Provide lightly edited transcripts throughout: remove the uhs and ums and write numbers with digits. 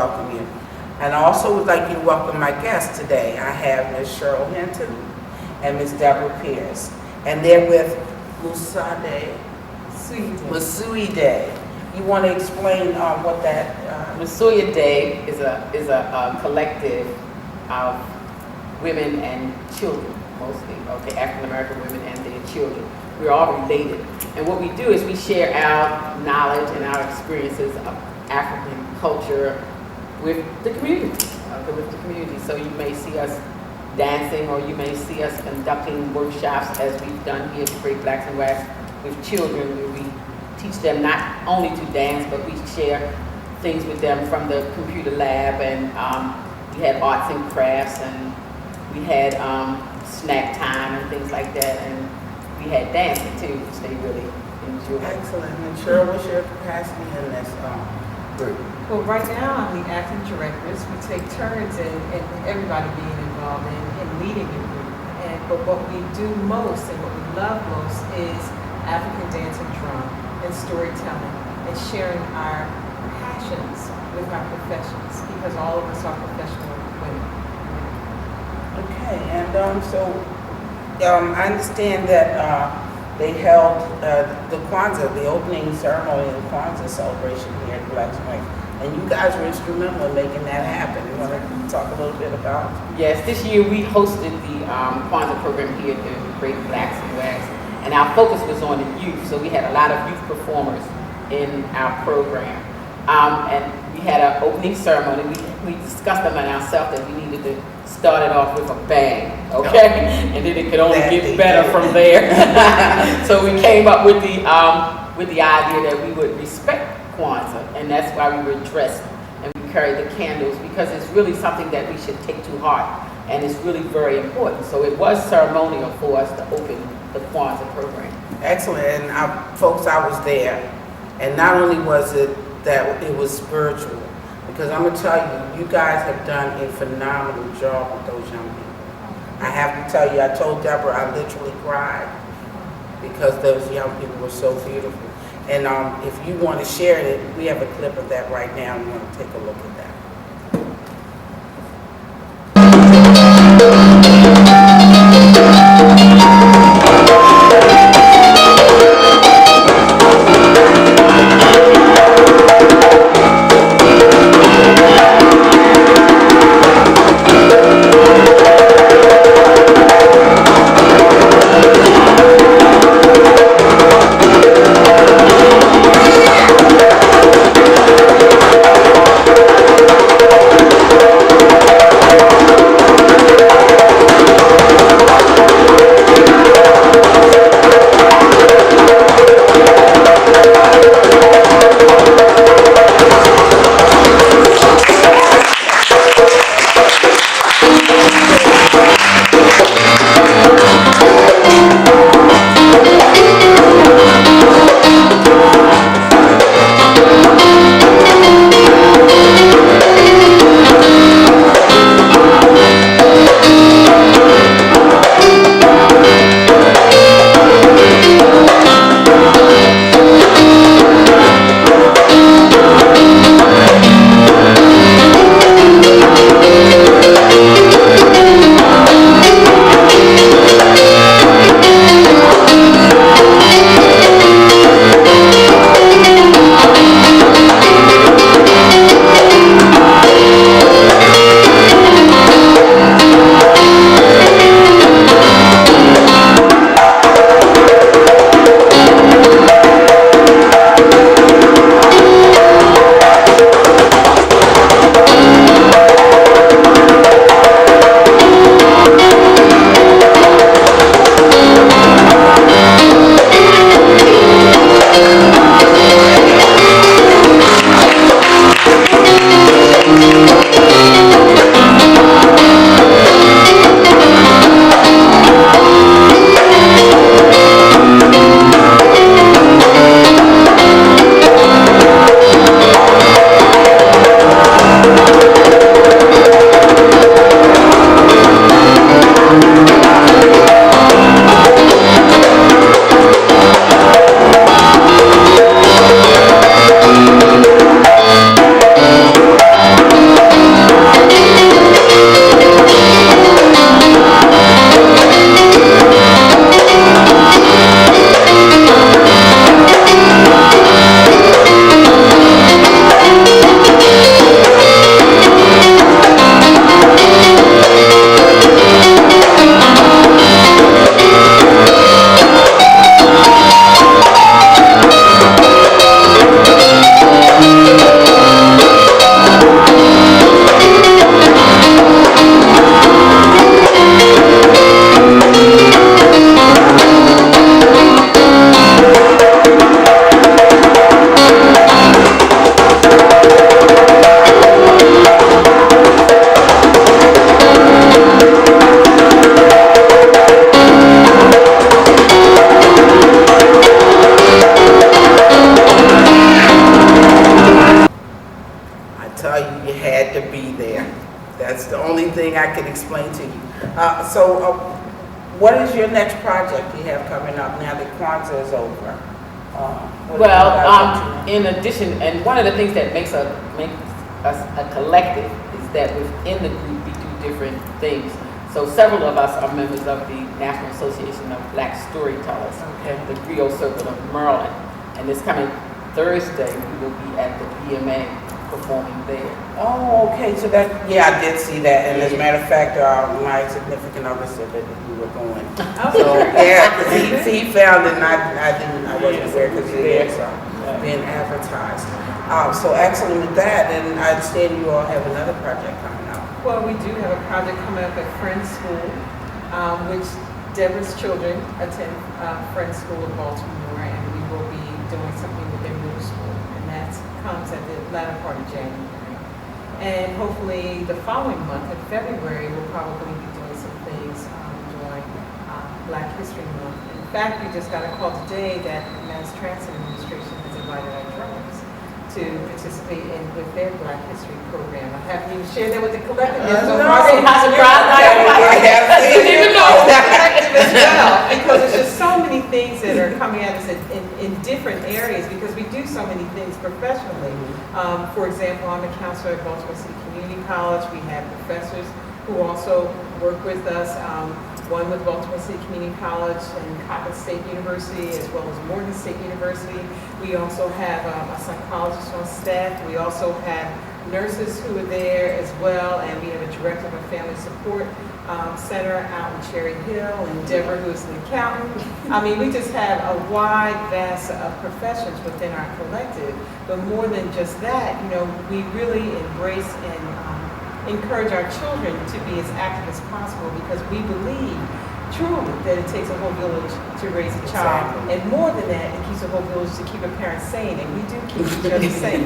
welcome you. And I also would like you to welcome my guests today. I have Ms. Cheryl Hinton and Ms. Deborah Pierce. And they're with Masui Day. You want to explain what that... Masuya Day is a collective of women and children, mostly, okay, African American women and their children. We're all related. And what we do is we share our knowledge and our experiences of African culture with the community, So you may see us dancing, or you may see us conducting workshops as we've done here at Great Blacks in Wax with children, where we teach them not only to dance, but we share things with them from the computer lab, and we had arts and crafts, and we had snack time and things like that, and we had dancing too, which they really enjoyed. Excellent. And Cheryl, what's your capacity in this group? Well, right now I'm the acting directress. We take turns in everybody being involved in leading the group. But what we do most and what we love most is African dance and drum and storytelling and sharing our passions with our professions, because all of us are professional women. Okay, and I understand that they held the Kwanzaa, the opening ceremony of the Kwanzaa celebration here at Blacks and Whites. And you guys were instrumental in making that happen. You want to talk a little bit about it? Yes, this year we hosted the Kwanzaa program here at the Great Blacks and Wax, and our focus was on the youth. So we had a lot of youth performers in our program. And we had an opening ceremony. We discussed among ourselves that we needed to start it off with a bang, okay? And then it could only get better from there. So we came up with the idea that we would respect Kwanzaa, and that's why we were dressed and we carried the candles, because it's really something that we should take to heart, and it's really very important. So it was ceremonial for us to open the Kwanzaa program. Excellent, and folks, I was there, and not only was it that it was spiritual, because I'm gonna tell you, you guys have done a phenomenal job with those young people. I have to tell you, I told Deborah I literally cried because those young people were so beautiful. And if you want to share it, we have a clip of that right now. We want to take a look at that. be there. That's the only thing I can explain to you. What is your next project you have coming up now that Kwanzaa is over? What are you guys up to? In addition, and one of the things that makes us a collective is that within the group we do different things. So several of us are members of the National Association of Black Storytellers, the Griot Circle of Maryland. And this coming Thursday, we will be at the BMA performing there. Oh, okay. So that, yeah, I did see that. And as a matter of fact, my significant other said that we were going. So yeah, 'cause he found it, and I wasn't aware because it was being advertised. So excellent with that. And I understand you all have another project coming up. Well, we do have a project coming up at Friends School, which Deborah's children attend Friends School in Baltimore, and we will be doing something with their middle school, and that comes at the latter part of January. And hopefully the following month, in February, we'll probably be doing some things during Black History Month. In fact, we just got a call today that the Mass Transit Administration has invited our drummers to participate with their Black History program. I haven't even shared that with the collective yet. So I didn't even know that collective as well, because there's just so many things that are coming at us in different areas, because we do so many things professionally. For example, I'm a counselor at Baltimore City Community College. We have professors who also work with us. One with Baltimore City Community College and Coppin State University, as well as Morgan State University. We also have a psychologist on staff. We also have nurses who are there as well, and we have a director of a family support center out in Cherry Hill, and Deborah, who is an accountant. I mean, we just have a wide, vast of professions within our collective. But more than just that, you know, we really embrace and encourage our children to be as active as possible, because we believe truly that it takes a whole village to raise a child. Exactly. And more than that, it keeps a whole village to keep a parent sane, and we do keep each other sane.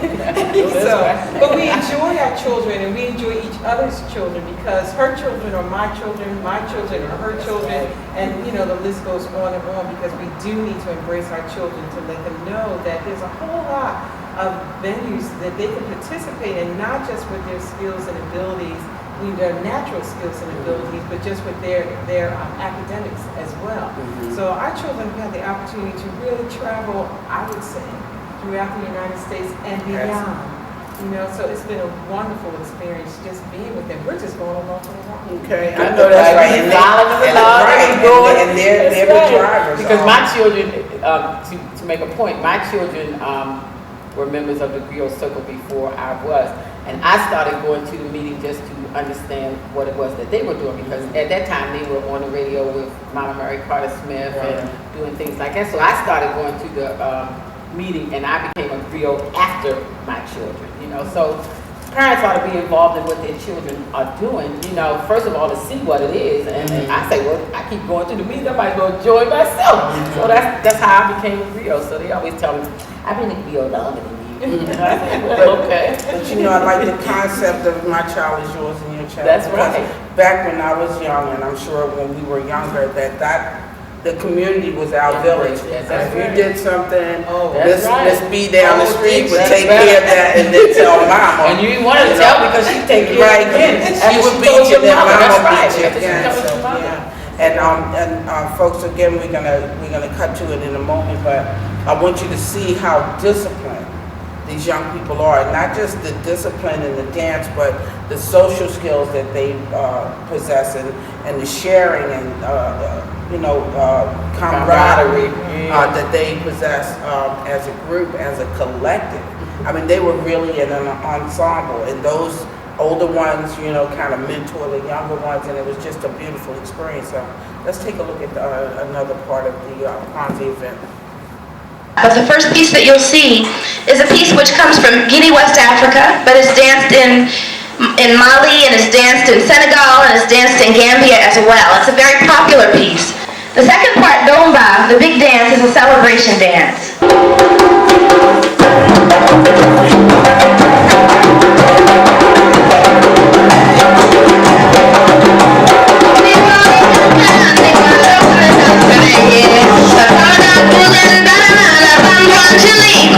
But we enjoy our children, and we enjoy each other's children, because her children are my children are her children, and you know, the list goes on and on, because we do need to embrace our children to let them know that there's a whole lot of venues that they can participate in, not just with their skills and abilities, their natural skills and abilities, but just with their academics as well. So our children have had the opportunity to really travel, I would say, throughout the United States and beyond. You know, so it's been a wonderful experience just being with them. We're just going along for the ride. Okay, I know that's right. And they're the drivers. Because my children, to make a point, my children were members of the Griot Circle before I was. And I started going to the meeting just to understand what it was that they were doing, because at that time they were on the radio with Mama Mary Carter Smith and doing things like that. So I started going to the meeting, and I became a Griot after my children, you know. So parents ought to be involved in what their children are doing, you know, first of all, to see what it is. And I say, well, I keep going to the meeting, I might as well enjoy myself. So that's how I became a Griot. So they always tell me, I've been a Griot longer than you. And I say, well, okay. But you know, I like the concept of my child is yours and your child. That's Because right. back when I was young, and I'm sure when we were younger, that the community was our village. That's And if you right. did something, That's right. Miss B down the street would That's take right. care of that and then tell mama. And you didn't want to tell because she take care Right, of it. she would beat you, then mama That's would right. beat you. After she Yeah, comes so, to mama. yeah. And folks, again, we're gonna cut to it in a moment, but I want you to see how disciplined these young people are, not just the discipline in the dance, but the social skills that they possess, and the sharing and camaraderie that they possess as a group, as a collective. I mean, they were really in an ensemble, and those older ones, you know, kind of mentor the younger ones, and it was just a beautiful experience. So let's take a look at another part of the Kwanzaa event. But the first piece that you'll see is a piece which comes from Guinea, West Africa, but is danced in Mali, and is danced in Senegal, and is danced in Gambia as well. It's a very popular piece. The second part, Domba, the big dance, is a celebration dance. Angelique,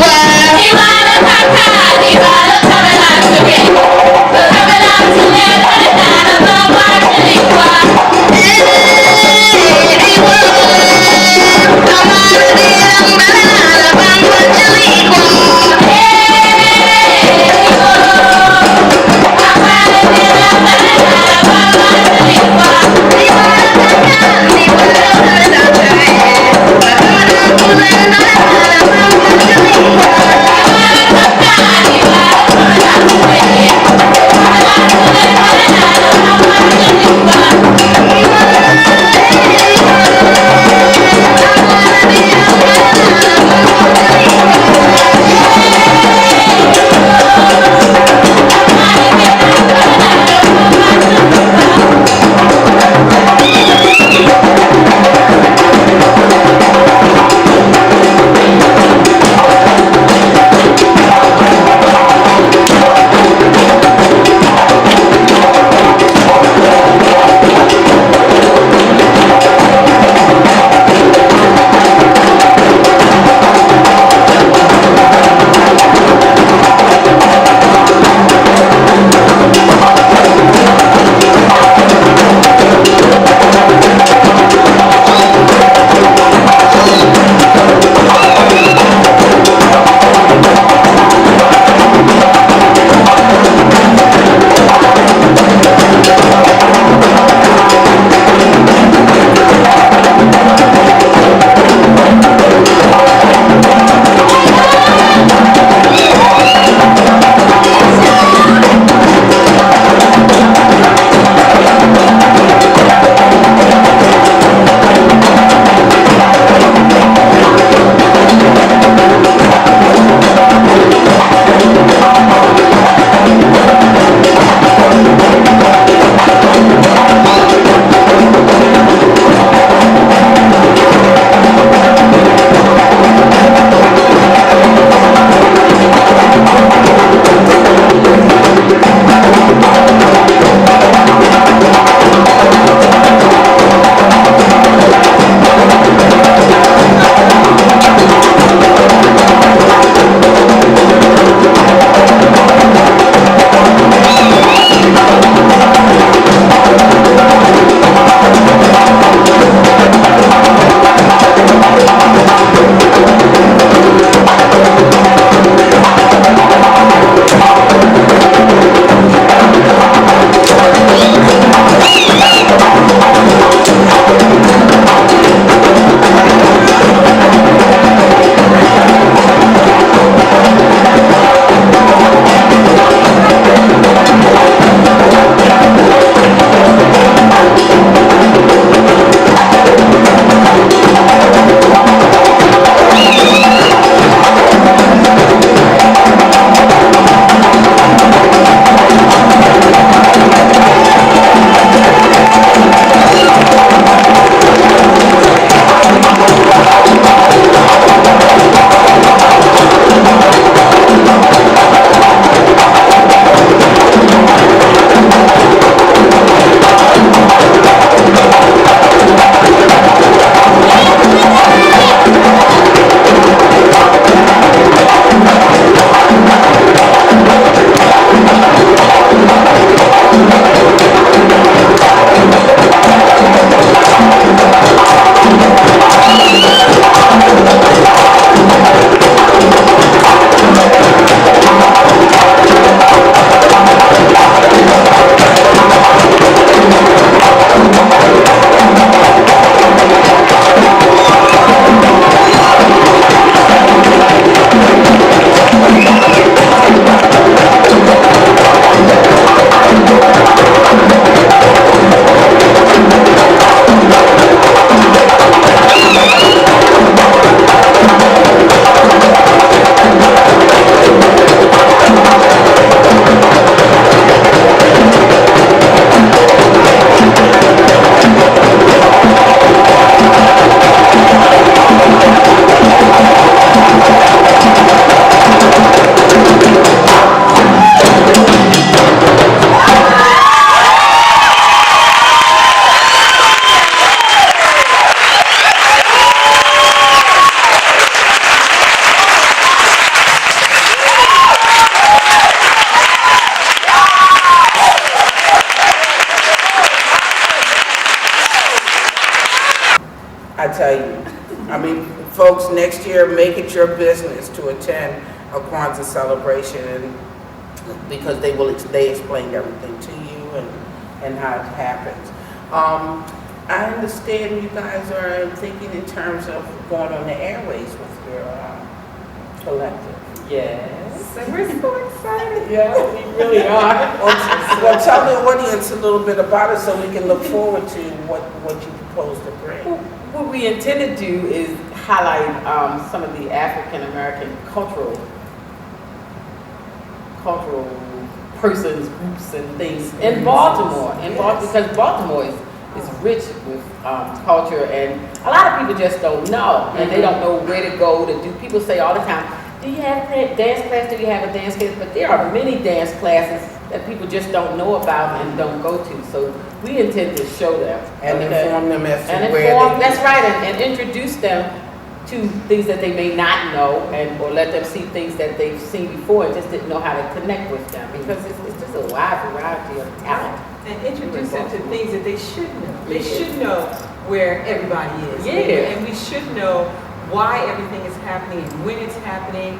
gotta tell you. I mean, folks, next year, make it your business to attend a Kwanzaa celebration, and because they explained everything to you and how it happens. I understand you guys are thinking in terms of going on the airways with your collective. Yes. And we're so excited. Yeah, we really are. Well, tell the audience a little bit about it so we can look forward to what you propose to bring. What we intend to do is highlight some of the African American cultural persons, groups, and things in Baltimore. Because Baltimore is rich with culture, and a lot of people just don't know, and they don't know where to go to do. People say all the time, "Do you have a dance class? Do you have a dance class?" But there are many dance classes that people just don't know about and don't go to. So we intend to show them And inform them as to and where inform, they... that's right, and introduce them to things that they may not know, and or let them see things that they've seen before and just didn't know how to connect with them, because it's just a wide variety of talent. And introduce them to things that they should know. They Yeah. should know where everybody is. Yeah. And we should know why everything is happening and when it's happening.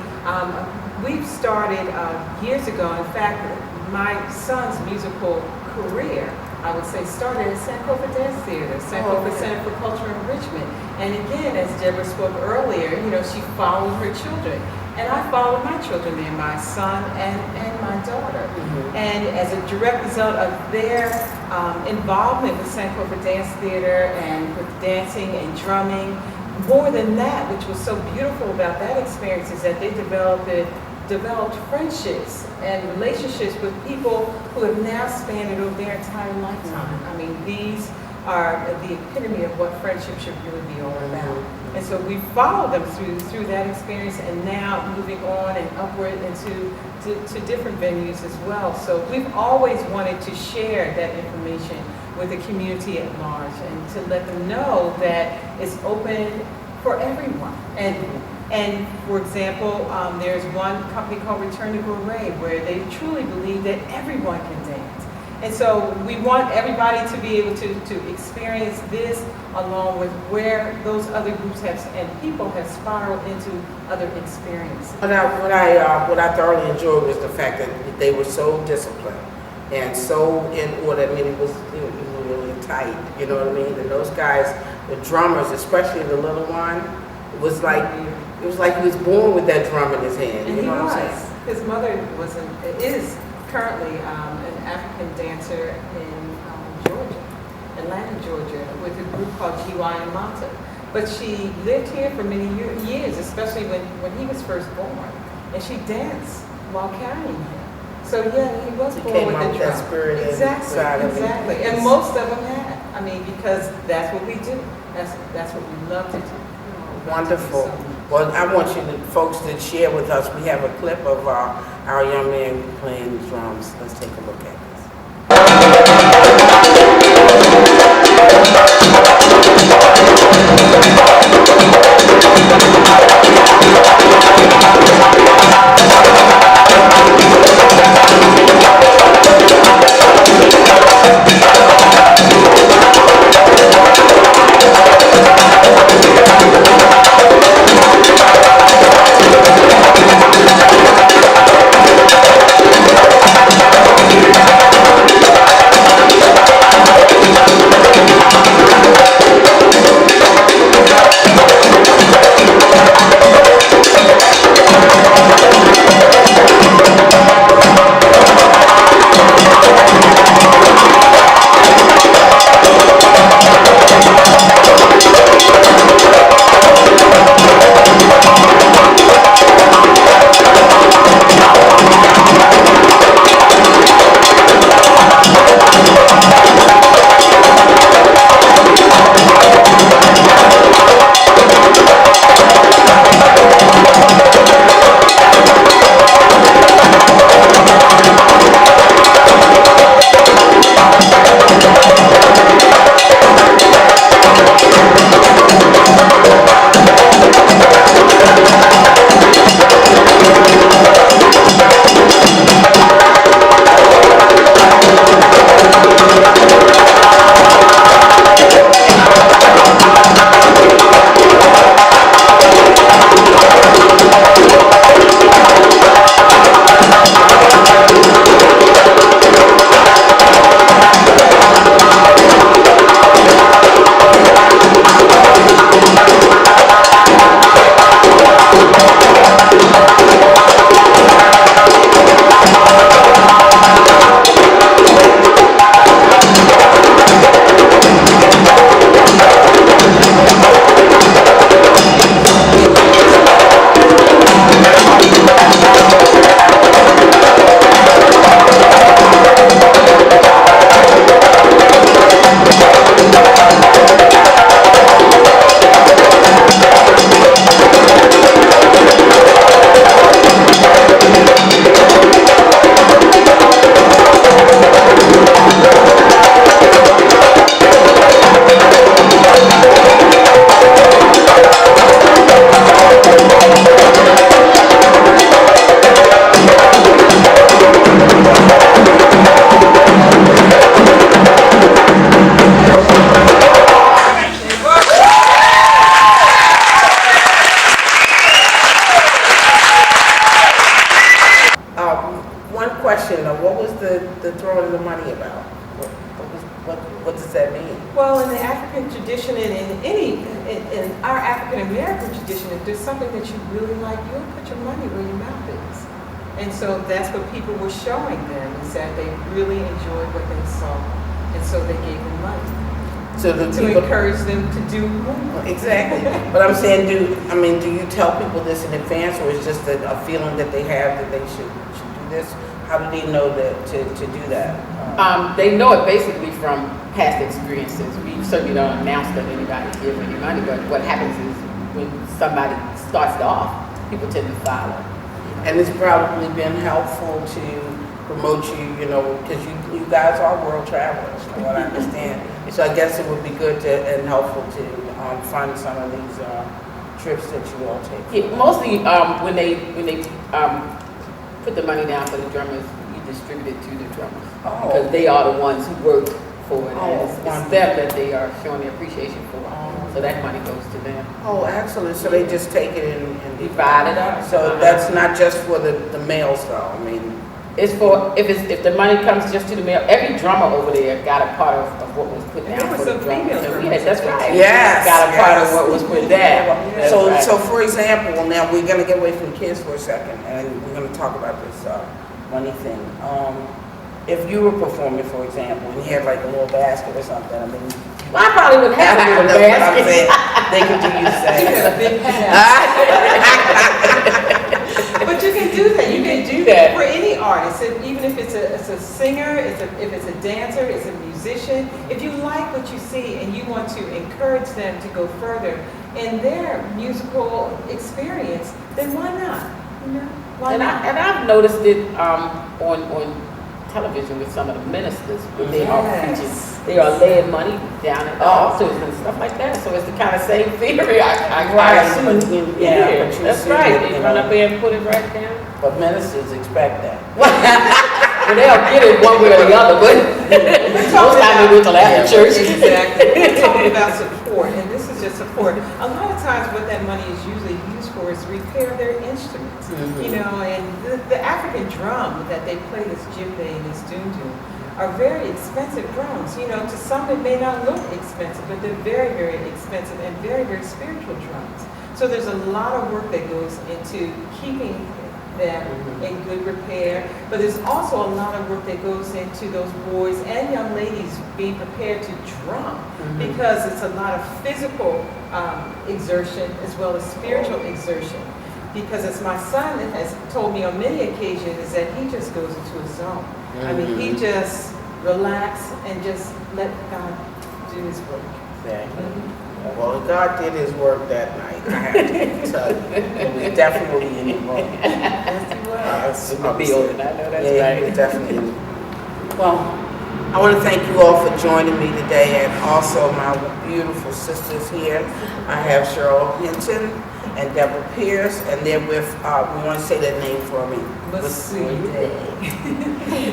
We've started years ago. In fact, my son's musical career, I would say, started at Sankofa Dance Theater, Sankofa Center for Cultural Enrichment. And again, as Deborah spoke earlier, she followed her children. And I followed my children there, my son and my daughter. And as a direct result of their involvement with Sankofa Dance Theater and with dancing and drumming, more than that, which was so beautiful about that experience, is that they developed friendships and relationships with people who have now spanned it over their entire lifetime. I mean, these are the epitome of what friendship should really be all about. And so we followed them through that experience, and now moving on and upward into to different venues as well. So we've always wanted to share that information with the community at large, and to let them know that it's open for everyone. And for example, there's one company called Return to Gourmet, where they truly believe that everyone can dance. And so we want everybody to be able to experience this, along with where those other groups and people have spiraled into other experiences. What I thoroughly enjoyed was the fact that they were so disciplined and so in order. I mean, it was really tight, you know what I mean? And those guys, the drummers, especially the little one, it was like he was born with that drum in his hand. And You he know what I'm was. saying? His mother is currently an African dancer in Georgia, Atlanta, Georgia, with a group called GY Mata. But she lived here for many years, especially when he was first born. And she danced while carrying him. So yeah, he was born Came with out the with drum. that spirit inside of him. Exactly. And most of them had. I mean, because that's what we do. That's what we love to do. Wonderful. Well, I want folks to share with us. We have a clip of our young man playing drums. Let's take a look at this. money about? What does that mean? Well, in the African tradition and in our African American tradition, if there's something that you really like, you'll put your money where your mouth is. And so that's what people were showing them, is that they really enjoyed what they saw. And so they gave them money So the to people, encourage them to do more. exactly. But I'm saying, do you tell people this in advance, or is just a feeling that they have that they should do this? How do they know that to do that? They know it basically from past experiences. We certainly don't announce that anybody give any money, but what happens is when somebody starts it off, people tend to follow. And it's probably been helpful to promote you, because you guys are world travelers, from what I understand. So I guess it would be good and helpful to fund some of these trips that you all take. Yeah, mostly when they put the money down for the drummers, we distribute it to the drummers. Oh. Because they are the ones who work for it. Oh, And it's wonderful. them that they are showing their appreciation for. Oh. So that money goes to them. Oh, excellent. So they just take it and Divide it up. So that's not just for the males, though. I mean, It's for, if the money comes just to the male, every drummer over there got a part of what was put And down there for were the some drummers. female So, drummers. yeah, that's right. Yes, Got a part yes. of what was put down. That's so right. so for example, now we're gonna get away from the kids for a second, and we're gonna talk about this money thing. If you were performing, for example, and you had like a little basket or something, I mean, I probably would have a I little know what I'm basket. saying. They could do you You got a say. big pass. But you can do that. You can do that for any artist, even if it's a singer, if it's a dancer, it's a musician. If you like what you see and you want to encourage them to go further in their musical experience, then why not? Why And not? I've noticed it on television with some of the ministers when they are Yes. preaching. They are laying money down at the altars and stuff like that. So it's the kind of same theory. I assume. But you That's see right. that, They run up there and put it right down. But ministers expect that. Well, they'll get it one way or the other, but most time they wait till after church. Exactly. We're talking about support, and this is just support. A lot of times what that money is usually used for is repair their instruments. Mhm. And the African drum that they play, this djembe and this dundun, are very expensive drums. To some it may not look expensive, but they're very, very expensive and very, very spiritual drums. So there's a lot of work that goes into keeping them in good repair, but there's also a lot of work that goes into those boys and young ladies being prepared to drum, because it's a lot of physical exertion as well as spiritual exertion. Because as my son has told me on many occasions, is that he just goes into a zone. I mean, he just relax and just let God do his work. Exactly. Well, God did his work that night, I have to tell you. He was definitely in the room. In the building, I know that's Yeah, he was right. definitely in the room. Well, I want to thank you all for joining me today, and also my beautiful sisters here. I have Cheryl Hinton and Deborah Pierce, and they're with, we want to say that name for me. Masude.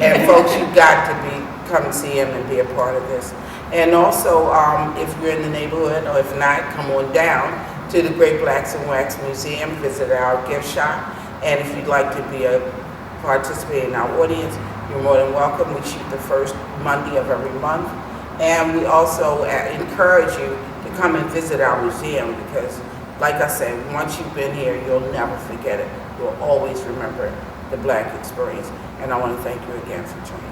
And folks, you got to come and see him and be a part of this. And also, if you're in the neighborhood, or if not, come on down to the Great Blacks in Wax Museum, visit our gift shop. And if you'd like to participate in our audience, you're more than welcome. We shoot the first Monday of every month. And we also encourage you to come and visit our museum, because, like I said, once you've been here, you'll never forget it. You'll always remember the Black experience. And I want to thank you again for joining.